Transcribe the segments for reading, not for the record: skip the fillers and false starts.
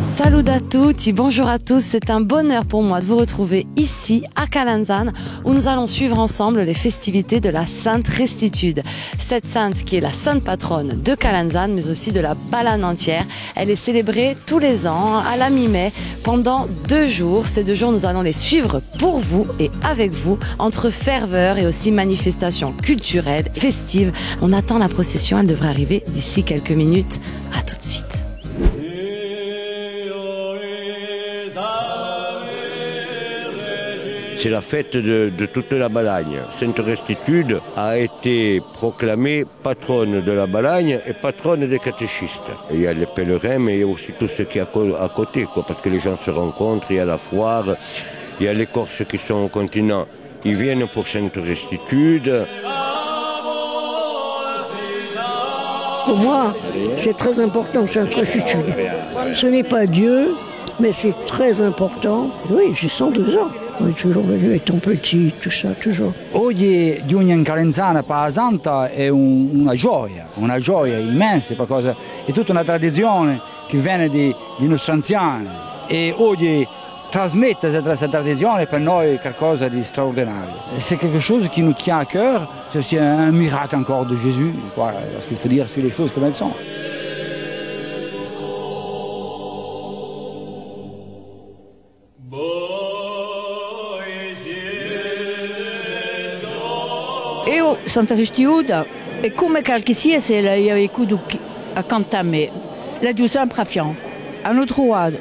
Salut à tutti, bonjour à tous, c'est un bonheur pour moi de vous retrouver ici à Calanzane où nous allons suivre ensemble les festivités de la Sainte Restitude. Cette sainte qui est la sainte patronne de Calanzane mais aussi de la Balane entière. Elle est célébrée tous les ans à la mi-mai pendant 2 jours. Ces 2 jours nous allons les suivre pour vous et avec vous entre ferveur et aussi manifestations culturelles, festives. On attend la procession, elle devrait arriver d'ici quelques minutes. À tout de suite. C'est la fête de toute la Balagne. Sainte Restitude a été proclamée patronne de la Balagne et patronne des catéchistes. Il y a les pèlerins, mais il y a aussi tout ce qui est à côté, parce que les gens se rencontrent, il y a la foire, il y a les Corses qui sont au continent. Ils viennent pour Sainte Restitude. Pour moi, c'est très important, Sainte Restitude. Ce n'est pas Dieu, mais c'est très important. Oui, j'ai 102 ans. On est toujours venu étant petit, tout ça, toujours. Oggi giungere in Calenzana per la Santa è una gioia immensa, è tutta una tradizione che viene di nostri anziani e oggi trasmettere questa tradizione per noi è qualcosa di straordinario. C'est quelque chose qui nous tient à cœur, c'est aussi un miracle encore de Jésus, parce qu'il faut dire les choses comme elles sont. Io, Santa Restitude, è come qualche sia se io venuto accanto a me, la Dio sempre a fianco. Hanno trovato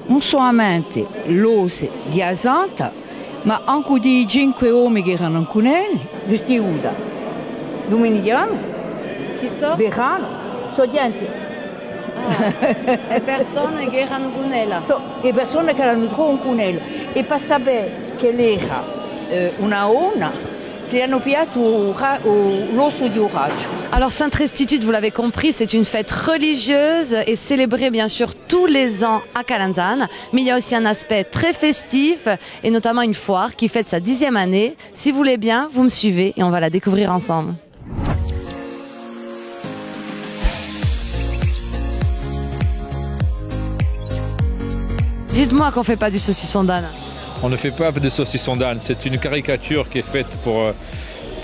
non solamente l'ose di Santa, ma anche di 5 uomini che erano con lei, Restitude, domenicano, verranno, studianti. Le persone che erano con lei. Le persone che erano con lei. E per sapere che lei era una ona, Alors Sainte Restitude, vous l'avez compris, c'est une fête religieuse et célébrée bien sûr tous les ans à Calanzane. Mais il y a aussi un aspect très festif et notamment une foire qui fête sa 10e année. Si vous voulez bien, vous me suivez et on va la découvrir ensemble. Dites-moi qu'on ne fait pas du saucisson d'âne. On ne fait pas de saucisson d'âne, c'est une caricature qui est faite pour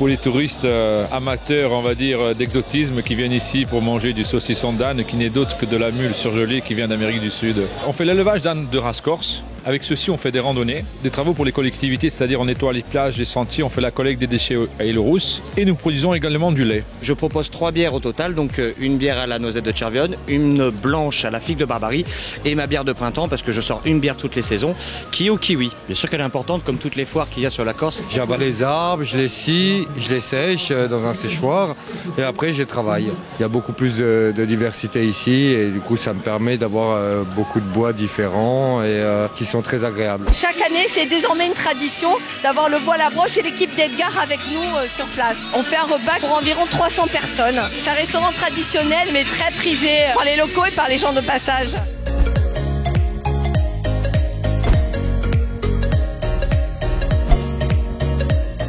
les touristes amateurs, on va dire, d'exotisme qui viennent ici pour manger du saucisson d'âne qui n'est d'autre que de la mule surgelée qui vient d'Amérique du Sud. On fait l'élevage d'âne de race corse. Avec ceci, on fait des randonnées, des travaux pour les collectivités, c'est-à-dire on nettoie les plages, les sentiers, on fait la collecte des déchets à Île-Rousse et nous produisons également du lait. Je propose 3 bières au total, donc une bière à la noisette de Chervionne, une blanche à la figue de Barbarie et ma bière de printemps parce que je sors une bière toutes les saisons qui est au kiwi. Bien sûr qu'elle est importante comme toutes les foires qu'il y a sur la Corse. J'abat les arbres, je les scie, je les sèche dans un séchoir et après je travaille. Il y a beaucoup plus de diversité ici et du coup ça me permet d'avoir beaucoup de bois différents et qui sont très agréables. Chaque année, c'est désormais une tradition d'avoir le voile à broche et l'équipe d'Edgar avec nous sur place. On fait un repas pour environ 300 personnes. C'est un restaurant traditionnel mais très prisé par les locaux et par les gens de passage.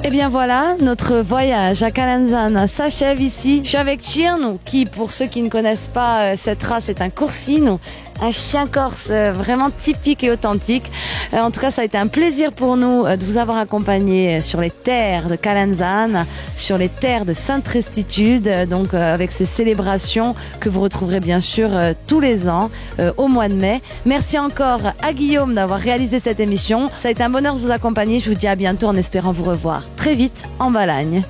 Et bien voilà, notre voyage à Calanzane s'achève ici. Je suis avec Cirno, qui pour ceux qui ne connaissent pas cette race est un coursino, un chien corse vraiment typique et authentique. En tout cas, ça a été un plaisir pour nous de vous avoir accompagné sur les terres de Calanzane, sur les terres de Sainte Restitude, donc avec ces célébrations que vous retrouverez bien sûr tous les ans au mois de mai. Merci encore à Guillaume d'avoir réalisé cette émission. Ça a été un bonheur de vous accompagner. Je vous dis à bientôt en espérant vous revoir très vite en Balagne.